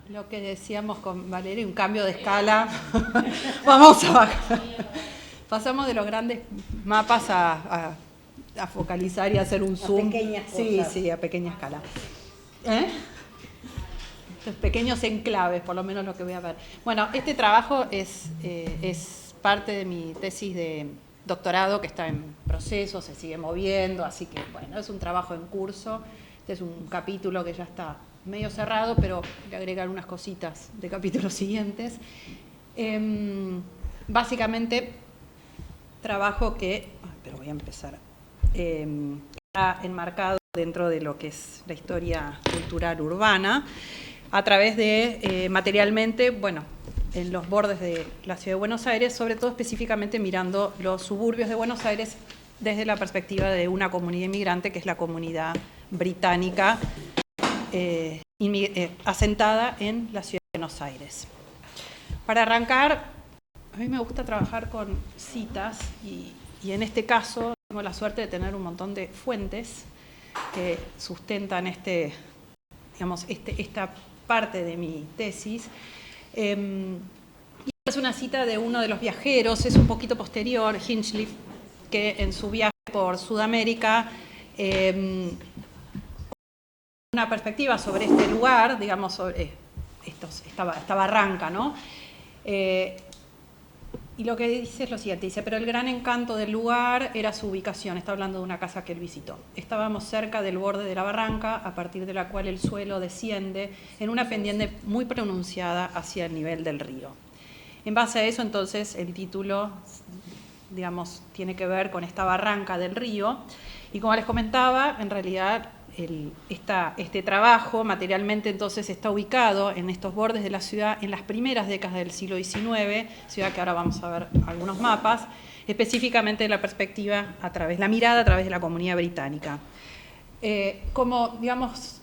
lo que decíamos con Valeria, un cambio de escala. Vamos a bajar. Pasamos de los grandes mapas a focalizar y hacer un zoom. A pequeñas cosas. Sí, a pequeña escala. Estos pequeños enclaves, por lo menos lo que voy a ver. Bueno, este trabajo es parte de mi tesis de doctorado que está en proceso, se sigue moviendo, así que bueno, es un trabajo en curso. Este es un capítulo que ya está medio cerrado, pero le agrega algunas cositas de capítulos siguientes. Básicamente, trabajo que, pero voy a empezar, está enmarcado dentro de lo que es la historia cultural urbana, a través de, materialmente, bueno, en los bordes de la ciudad de Buenos Aires, sobre todo específicamente mirando los suburbios de Buenos Aires desde la perspectiva de una comunidad inmigrante, que es la comunidad británica asentada en la ciudad de Buenos Aires. Para arrancar, a mí me gusta trabajar con citas y en este caso tengo la suerte de tener un montón de fuentes que sustentan esta parte de mi tesis. Y es una cita de uno de los viajeros, es un poquito posterior, Hinchliffe, que en su viaje por Sudamérica, una perspectiva sobre este lugar, digamos, sobre esta barranca, ¿no? Y lo que dice es lo siguiente, dice, pero el gran encanto del lugar era su ubicación, está hablando de una casa que él visitó. Estábamos cerca del borde de la barranca, a partir de la cual el suelo desciende en una pendiente muy pronunciada hacia el nivel del río. En base a eso, entonces, el título, digamos, tiene que ver con esta barranca del río. Y como les comentaba, en realidad, este trabajo materialmente entonces está ubicado en estos bordes de la ciudad en las primeras décadas del siglo XIX, ciudad que ahora vamos a ver algunos mapas, específicamente de la perspectiva la mirada a través de la comunidad británica. Como, digamos,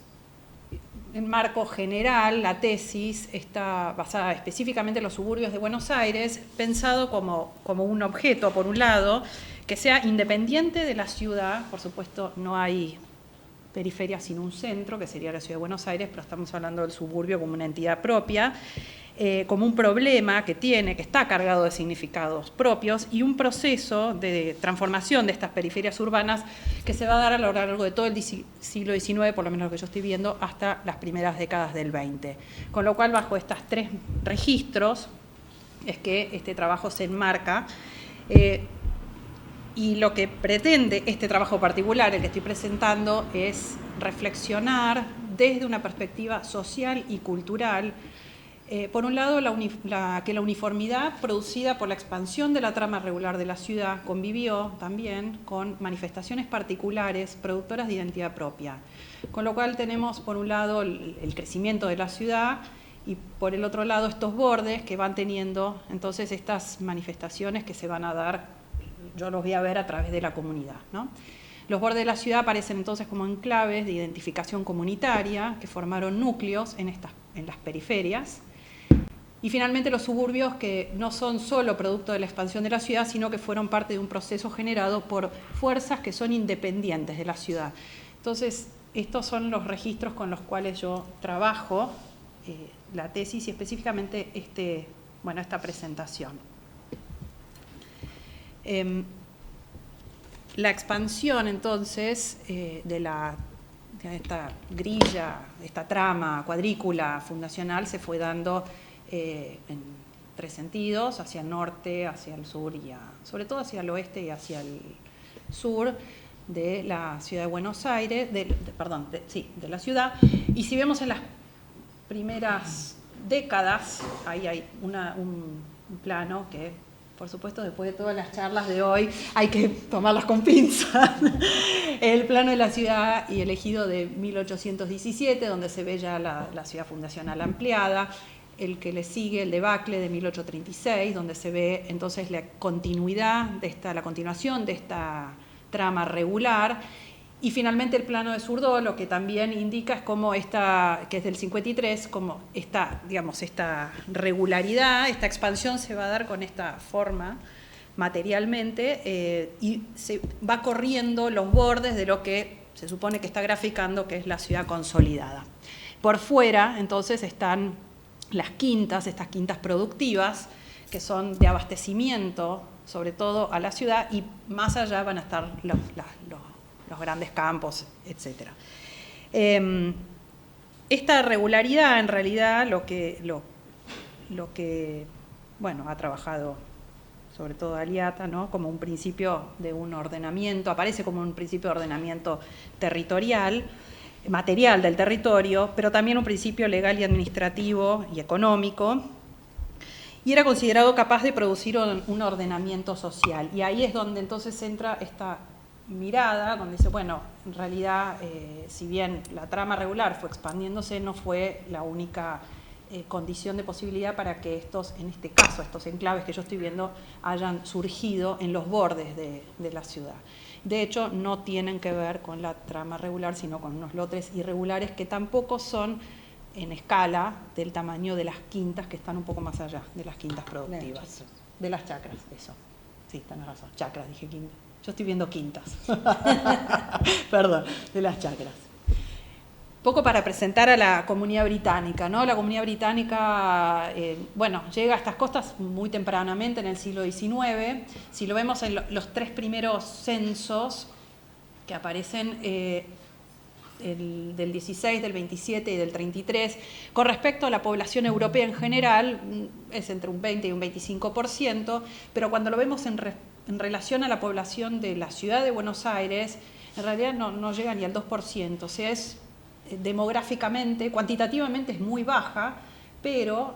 en marco general, la tesis está basada específicamente en los suburbios de Buenos Aires, pensado como un objeto, por un lado, que sea independiente de la ciudad. Por supuesto, no hay periferia sin un centro, que sería la ciudad de Buenos Aires, pero estamos hablando del suburbio como una entidad propia, como un problema que está cargado de significados propios y un proceso de transformación de estas periferias urbanas que se va a dar a lo largo de todo el siglo XIX, por lo menos lo que yo estoy viendo, hasta las primeras décadas del XX. Con lo cual, bajo estos tres registros, es que este trabajo se enmarca. Y lo que pretende este trabajo particular, el que estoy presentando, es reflexionar desde una perspectiva social y cultural. Por un lado, que la uniformidad producida por la expansión de la trama regular de la ciudad convivió también con manifestaciones particulares productoras de identidad propia. Con lo cual tenemos, por un lado, el crecimiento de la ciudad y, por el otro lado, estos bordes que van teniendo, entonces, estas manifestaciones que se van a dar. Yo los voy a ver a través de la comunidad, ¿no? Los bordes de la ciudad aparecen entonces como enclaves de identificación comunitaria que formaron núcleos en las periferias. Y finalmente los suburbios, que no son solo producto de la expansión de la ciudad, sino que fueron parte de un proceso generado por fuerzas que son independientes de la ciudad. Entonces, estos son los registros con los cuales yo trabajo la tesis y específicamente esta presentación. La expansión, entonces, de esta grilla, esta trama cuadrícula fundacional se fue dando en tres sentidos, hacia el norte, hacia el sur y sobre todo hacia el oeste y hacia el sur de la ciudad de Buenos Aires, de la ciudad. Y si vemos en las primeras décadas, ahí hay un plano que, por supuesto, después de todas las charlas de hoy, hay que tomarlas con pinzas. El plano de la ciudad y elegido de 1817, donde se ve ya la ciudad fundacional ampliada. El que le sigue, el debacle de 1836, donde se ve entonces la continuación de esta trama regular. Y finalmente el plano de Surdó, lo que también indica es cómo que es del 53, como esta regularidad, esta expansión se va a dar con esta forma materialmente y se va corriendo los bordes de lo que se supone que está graficando, que es la ciudad consolidada. Por fuera, entonces, están las quintas, estas quintas productivas, que son de abastecimiento, sobre todo a la ciudad, y más allá van a estar los grandes campos, etc. Esta regularidad, en realidad, lo que bueno, ha trabajado sobre todo Aliata, ¿no? Como un principio de un ordenamiento, aparece como un principio de ordenamiento territorial, material del territorio, pero también un principio legal y administrativo y económico, y era considerado capaz de producir un ordenamiento social. Y ahí es donde entonces entra esta mirada, donde dice, bueno, en realidad, si bien la trama regular fue expandiéndose, no fue la única condición de posibilidad para que estos, en este caso, estos enclaves que yo estoy viendo, hayan surgido en los bordes de la ciudad. De hecho, no tienen que ver con la trama regular, sino con unos lotes irregulares que tampoco son en escala del tamaño de las quintas, que están un poco más allá de las quintas productivas. De las chacras, eso. Sí, tenés razón. Chacras, dije quintas. Yo estoy viendo quintas. Perdón, de las chacras. Poco para presentar a la comunidad británica, ¿no? La comunidad británica, bueno, llega a estas costas muy tempranamente, en el siglo XIX. Si lo vemos en los tres primeros censos que aparecen, del 16, del 27 y del 33, con respecto a la población europea en general, es entre un 20 y un 25%, pero cuando lo vemos en relación a la población de la ciudad de Buenos Aires, en realidad no llega ni al 2%, o sea, es demográficamente, cuantitativamente es muy baja, pero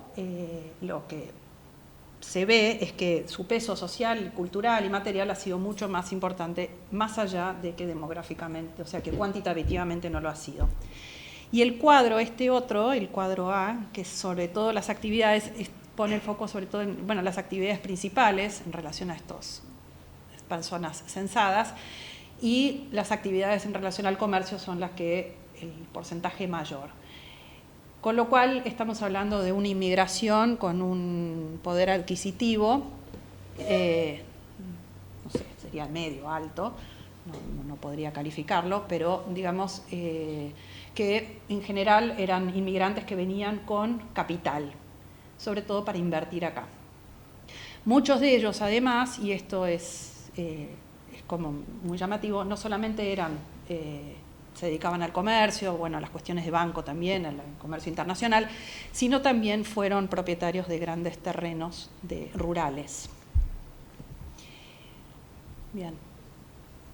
lo que se ve es que su peso social, cultural y material ha sido mucho más importante, más allá de que demográficamente, o sea que cuantitativamente no lo ha sido. Y el cuadro, este otro, el cuadro A, que sobre todo las actividades, pone el foco sobre todo en, bueno, las actividades principales en relación a estas personas censadas, y las actividades en relación al comercio son las que el porcentaje mayor. Con lo cual estamos hablando de una inmigración con un poder adquisitivo, no sé, sería medio, alto, no podría calificarlo, pero digamos que en general eran inmigrantes que venían con capital, sobre todo para invertir acá. Muchos de ellos además, y esto es como muy llamativo, no solamente eran se dedicaban al comercio, bueno, a las cuestiones de banco también, al comercio internacional, sino también fueron propietarios de grandes terrenos rurales. Bien,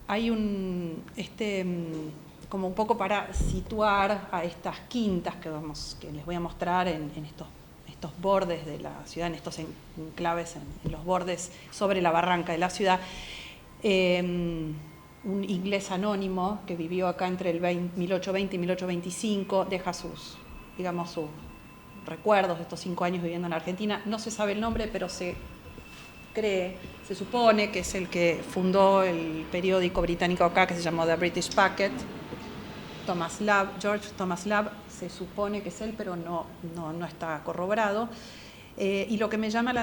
hay como un poco para situar a estas quintas que les voy a mostrar en estos bordes de la ciudad, en estos enclaves, en los bordes sobre la barranca de la ciudad. Un inglés anónimo que vivió acá entre el 1820 y 1825, deja sus recuerdos de estos 5 años viviendo en Argentina. No se sabe el nombre, pero se supone que es el que fundó el periódico británico acá, que se llamó The British Packet. George Thomas Love, se supone que es él, pero no está corroborado. Y lo que me llamó la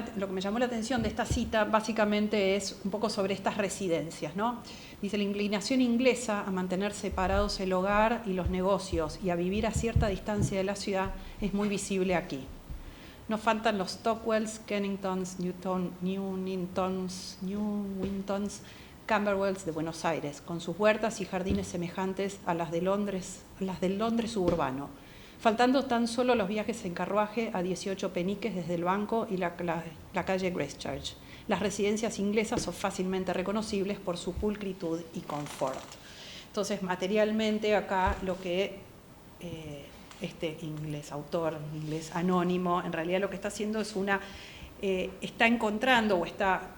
atención de esta cita básicamente es un poco sobre estas residencias, ¿no? Dice, la inclinación inglesa a mantener separados el hogar y los negocios y a vivir a cierta distancia de la ciudad es muy visible aquí. No faltan los Stockwells, Kenningtons, Newingtons, Camberwells de Buenos Aires, con sus huertas y jardines semejantes a las del Londres suburbano, faltando tan solo los viajes en carruaje a 18 peniques desde el banco y la calle Gracechurch. Las residencias inglesas son fácilmente reconocibles por su pulcritud y confort. Entonces, materialmente, acá lo que este autor inglés anónimo, en realidad lo que está haciendo es está encontrando o está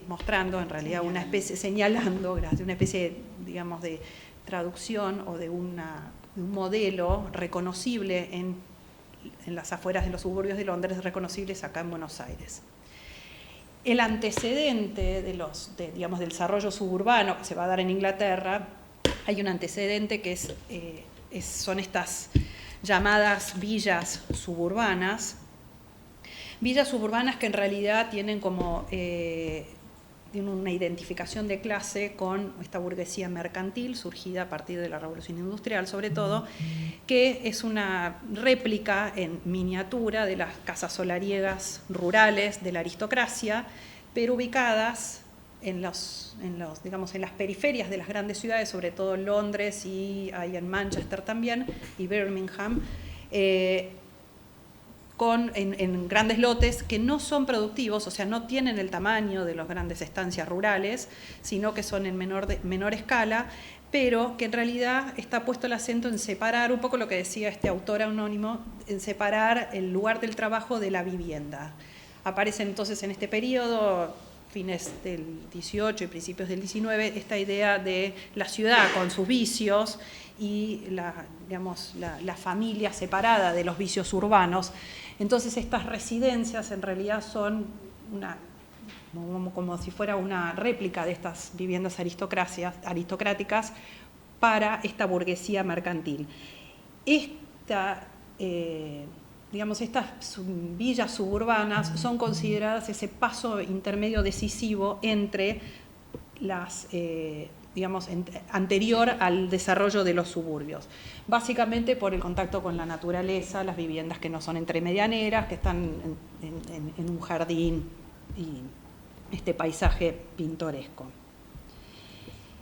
mostrando en realidad una especie, señalando, una especie, digamos, de traducción o de un modelo reconocible en las afueras de los suburbios de Londres, reconocibles acá en Buenos Aires. El antecedente del desarrollo suburbano que se va a dar en Inglaterra, hay un antecedente que son estas llamadas villas suburbanas que en realidad tienen como tiene una identificación de clase con esta burguesía mercantil surgida a partir de la Revolución Industrial, sobre todo, que es una réplica en miniatura de las casas solariegas rurales de la aristocracia, pero ubicadas en las periferias de las grandes ciudades, sobre todo en Londres y ahí en Manchester también, y Birmingham, en grandes lotes que no son productivos, o sea, no tienen el tamaño de las grandes estancias rurales, sino que son en menor escala, pero que en realidad está puesto el acento en separar, un poco lo que decía este autor anónimo, en separar el lugar del trabajo de la vivienda. Aparece entonces en este periodo, fines del 18 y principios del 19, esta idea de la ciudad con sus vicios y la familia separada de los vicios urbanos. Entonces estas residencias en realidad son como si fuera una réplica de estas viviendas aristocráticas para esta burguesía mercantil. Estas villas suburbanas son consideradas ese paso intermedio decisivo entre anterior al desarrollo de los suburbios. Básicamente por el contacto con la naturaleza, las viviendas que no son entremedianeras, que están en un jardín y este paisaje pintoresco.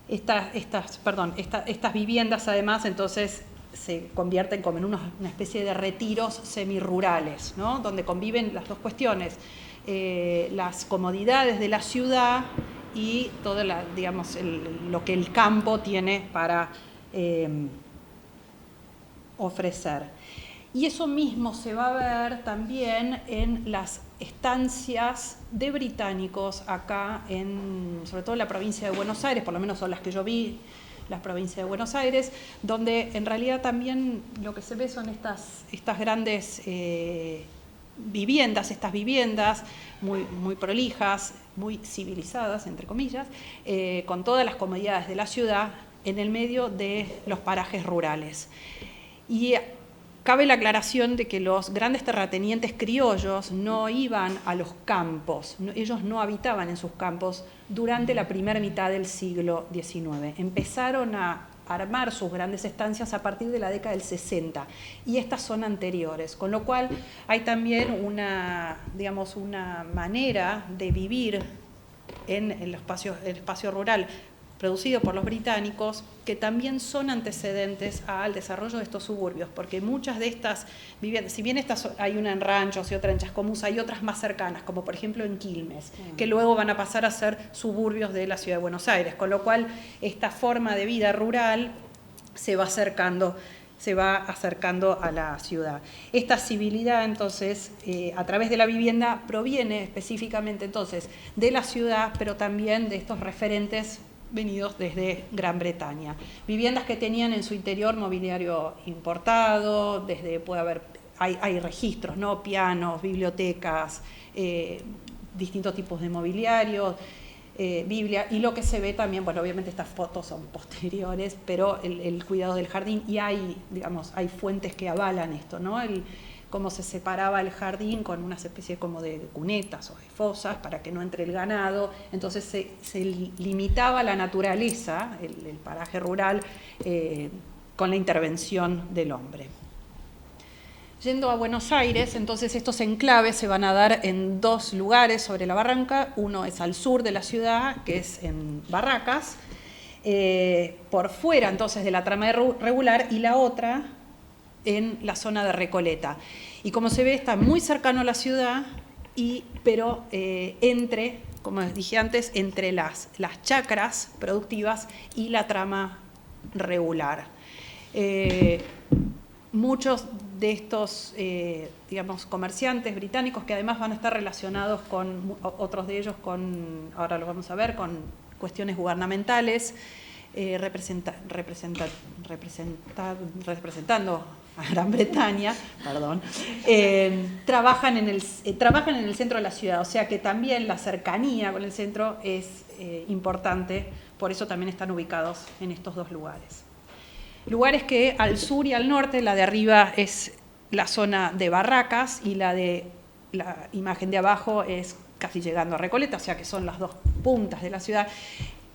Estas viviendas además entonces se convierten como en una especie de retiros semirurales, ¿no? Donde conviven las dos cuestiones, las comodidades de la ciudad y todo lo que el campo tiene para ofrecer. Y eso mismo se va a ver también en las estancias de británicos acá, sobre todo en la provincia de Buenos Aires, por lo menos son las que yo vi, las provincias de Buenos Aires, donde en realidad también lo que se ve son estas grandes viviendas, muy prolijas, muy civilizadas, entre comillas, con todas las comodidades de la ciudad en el medio de los parajes rurales. Y cabe la aclaración de que los grandes terratenientes criollos no iban a los campos, ellos no habitaban en sus campos durante la primera mitad del siglo XIX. Empezaron a armar sus grandes estancias a partir de la década del 60 y estas son anteriores, con lo cual hay también una manera de vivir en el espacio rural producido por los británicos que también son antecedentes al desarrollo de estos suburbios, porque muchas de estas viviendas, si bien hay una en Ranchos y otra en Chascomús, hay otras más cercanas, como por ejemplo en Quilmes, que luego van a pasar a ser suburbios de la ciudad de Buenos Aires, con lo cual esta forma de vida rural se va acercando a la ciudad. Esta civilidad, entonces, a través de la vivienda, proviene específicamente, entonces, de la ciudad, pero también de estos referentes venidos desde Gran Bretaña. Viviendas que tenían en su interior mobiliario importado, hay registros, ¿no? Pianos, bibliotecas, distintos tipos de mobiliario, Biblia, y lo que se ve también, bueno, obviamente estas fotos son posteriores, pero el cuidado del jardín, y hay fuentes que avalan esto, ¿no? Cómo se separaba el jardín con una especie como de cunetas o de fosas para que no entre el ganado, entonces se limitaba la naturaleza, el paraje rural, con la intervención del hombre. Yendo a Buenos Aires, entonces estos enclaves se van a dar en dos lugares sobre la barranca. Uno es al sur de la ciudad, que es en Barracas, por fuera entonces de la trama regular, y la otra en la zona de Recoleta. Y como se ve, está muy cercano a la ciudad, pero como dije antes, entre las chacras productivas y la trama regular. Muchos de estos, comerciantes británicos, que además van a estar relacionados con otros de ellos, ahora lo vamos a ver, con cuestiones gubernamentales, representando a Gran Bretaña, trabajan en el centro de la ciudad, o sea que también la cercanía con el centro es importante, por eso también están ubicados en estos dos lugares. Lugares que al sur y al norte, la de arriba es la zona de Barracas y la imagen de abajo es casi llegando a Recoleta, o sea que son las dos puntas de la ciudad.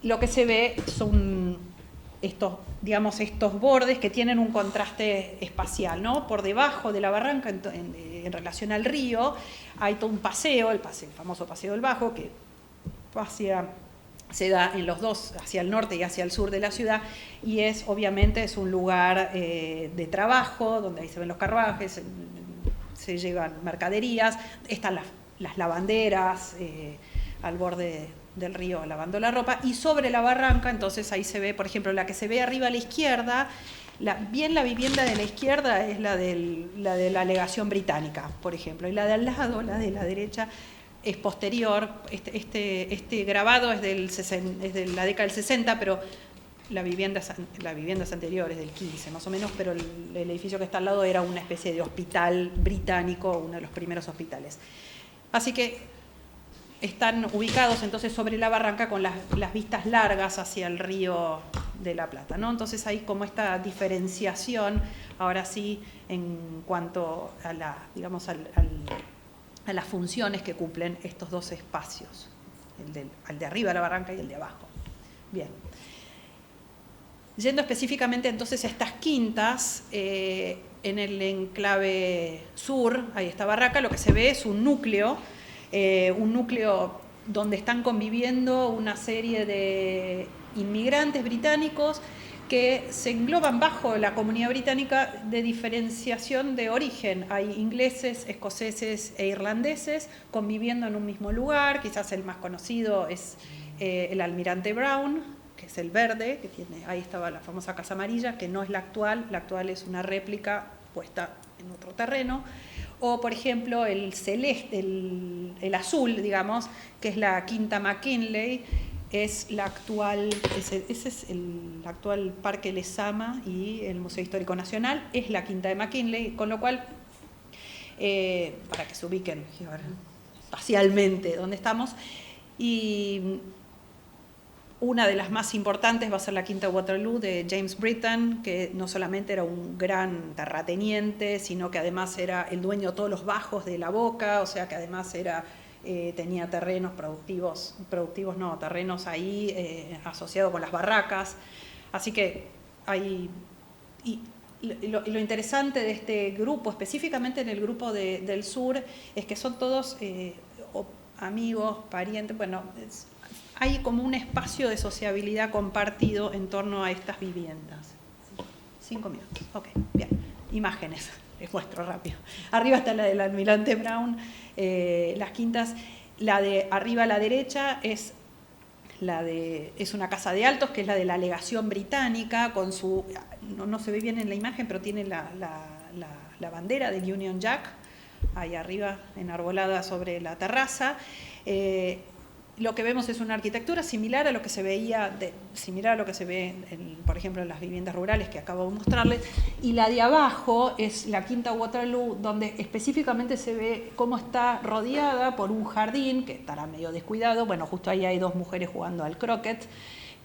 Lo que se ve son estos bordes que tienen un contraste espacial, ¿no? Por debajo de la barranca, en relación al río, hay todo un paseo, el famoso Paseo del Bajo, que se da en los dos, hacia el norte y hacia el sur de la ciudad, y obviamente es un lugar de trabajo, donde ahí se ven los carruajes, se llevan mercaderías, están las lavanderas al borde del río lavando la ropa, y sobre la barranca, entonces ahí se ve, por ejemplo, la que se ve arriba a la izquierda, la vivienda de la izquierda es la de la legación británica, por ejemplo, y la de al lado, la de la derecha, es posterior. Este grabado es de la década del 60, pero la vivienda es anterior, es del 15 más o menos, pero el edificio que está al lado era una especie de hospital británico, uno de los primeros hospitales. Así que están ubicados entonces sobre la barranca con las vistas largas hacia el río de la Plata, ¿no? Entonces hay como esta diferenciación, ahora sí, en cuanto a a las funciones que cumplen estos dos espacios, el de arriba de la barranca y el de abajo. Bien. Yendo específicamente entonces a estas quintas, en el enclave sur, ahí está Barraca, lo que se ve es un núcleo donde están conviviendo una serie de inmigrantes británicos que se engloban bajo la comunidad británica de diferenciación de origen. Hay ingleses, escoceses e irlandeses conviviendo en un mismo lugar. Quizás el más conocido es el Almirante Brown, que es el verde, que tiene, ahí estaba la famosa Casa Amarilla, que no es la actual es una réplica puesta en otro terreno. O, por ejemplo, el celeste, el azul, digamos, que es la Quinta McKinley, es la actual, ese es el actual Parque Lezama y el Museo Histórico Nacional, es la Quinta de McKinley, con lo cual, para que se ubiquen espacialmente donde estamos, y una de las más importantes va a ser la Quinta Waterloo de James Britton, que no solamente era un gran terrateniente, sino que además era el dueño de todos los bajos de la Boca, o sea que además tenía terrenos terrenos ahí asociados con las barracas. Así que lo interesante de este grupo, específicamente en el grupo del sur, es que son todos amigos, parientes, bueno, hay como un espacio de sociabilidad compartido en torno a estas viviendas. 5 minutos, ok, bien. Imágenes, les muestro rápido. Arriba está la del Almirante Brown, las quintas. La de arriba a la derecha es una casa de altos, que es la de la legación británica, con su, no se ve bien en la imagen, pero tiene la bandera del Union Jack, ahí arriba enarbolada sobre la terraza. Lo que vemos es una arquitectura similar a lo que se ve, por ejemplo, en las viviendas rurales que acabo de mostrarles, y la de abajo es la Quinta Waterloo, donde específicamente se ve cómo está rodeada por un jardín, que estará medio descuidado, bueno, justo ahí hay 2 mujeres jugando al croquet,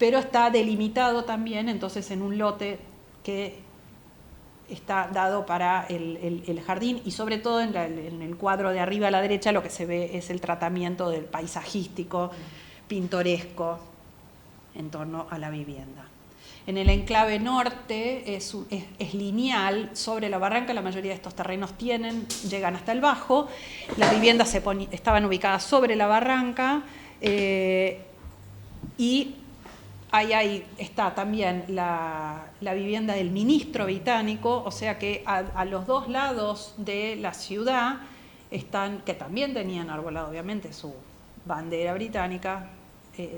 pero está delimitado también, entonces, en un lote que está dado para el jardín, y sobre todo en el cuadro de arriba a la derecha lo que se ve es el tratamiento del paisajístico, pintoresco, en torno a la vivienda. En el enclave norte es lineal, sobre la barranca la mayoría de estos terrenos llegan hasta el bajo, las viviendas estaban ubicadas sobre la barranca, y ahí está también la vivienda del ministro británico, o sea que a los 2 lados de la ciudad que también tenían arbolado obviamente su bandera británica.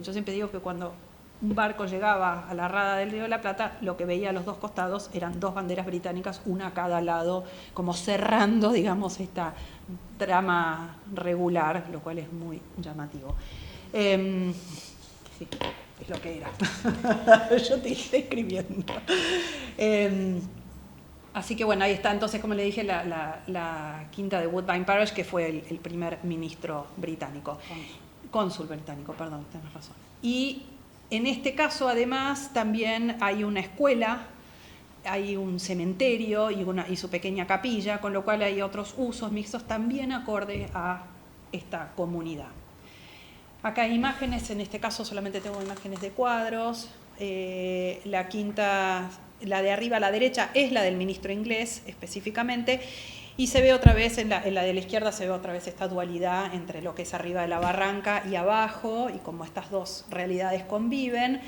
Yo siempre digo que cuando un barco llegaba a la rada del Río de la Plata, lo que veía a los 2 costados eran 2 banderas británicas, una a cada lado, como cerrando, digamos, esta trama regular, lo cual es muy llamativo. Sí. Es lo que era. Yo te estoy escribiendo. Así que bueno, ahí está entonces, como le dije, la quinta de Woodbine Parish, que fue el primer ministro británico. Cónsul británico, perdón, tienes razón. Y en este caso, además, también hay una escuela, hay un cementerio y su pequeña capilla, con lo cual hay otros usos mixtos también acorde a esta comunidad. Acá hay imágenes, en este caso solamente tengo imágenes de cuadros. La quinta, la de arriba a la derecha, es la del ministro inglés específicamente, y se ve otra vez, en la de la izquierda se ve otra vez esta dualidad entre lo que es arriba de la barranca y abajo, y cómo estas dos realidades conviven.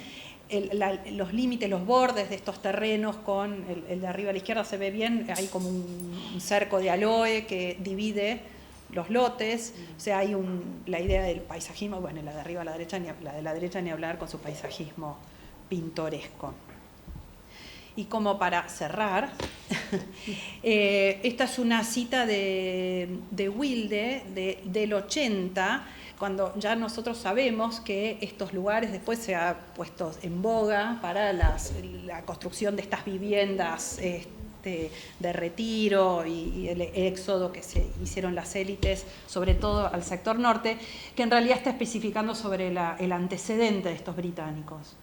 Los límites, los bordes de estos terrenos con el de arriba a la izquierda se ve bien, hay como un cerco de aloe que divide los lotes, o sea, hay la idea del paisajismo, bueno, la de arriba a la derecha, la de la derecha ni hablar con su paisajismo pintoresco. Y como para cerrar, esta es una cita de Wilde del 80, cuando ya nosotros sabemos que estos lugares después se ha puesto en boga para la construcción de estas viviendas de retiro y el éxodo que se hicieron las élites, sobre todo al sector norte, que en realidad está especificando sobre el antecedente de estos británicos,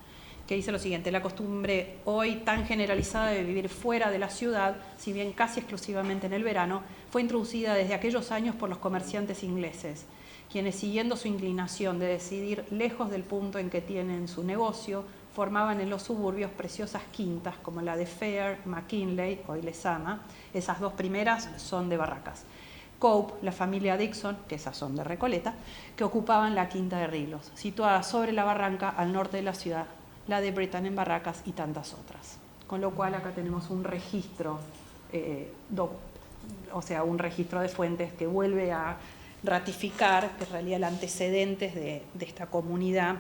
que dice lo siguiente: la costumbre hoy tan generalizada de vivir fuera de la ciudad, si bien casi exclusivamente en el verano, fue introducida desde aquellos años por los comerciantes ingleses, quienes, siguiendo su inclinación de decidir lejos del punto en que tienen su negocio, formaban en los suburbios preciosas quintas como la de Fair, McKinley, hoy Lezama. Esas dos primeras son de Barracas. Cope, la familia Dixon, que esas son de Recoleta, que ocupaban la quinta de Rilos, situada sobre la barranca al norte de la ciudad, la de Britain en Barracas y tantas otras. Con lo cual acá tenemos un registro, o sea, un registro de fuentes que vuelve a ratificar que en realidad el antecedentes de esta comunidad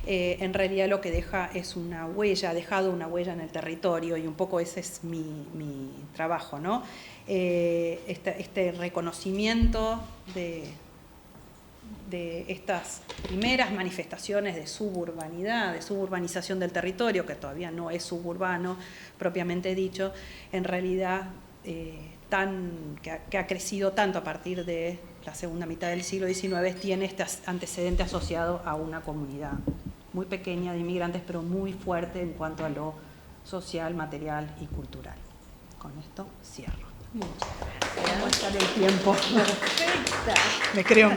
en realidad lo que deja es una huella, ha dejado una huella en el territorio, y un poco ese es mi trabajo, ¿no? Este reconocimiento de estas primeras manifestaciones de suburbanidad, de suburbanización del territorio, que todavía no es suburbano propiamente dicho, en realidad que ha crecido tanto a partir de la segunda mitad del siglo XIX, tiene este antecedente asociado a una comunidad muy pequeña de inmigrantes, pero muy fuerte en cuanto a lo social, material y cultural. Con esto cierro. Muchas gracias. ¿Cómo está el tiempo? Perfecta. Me creo.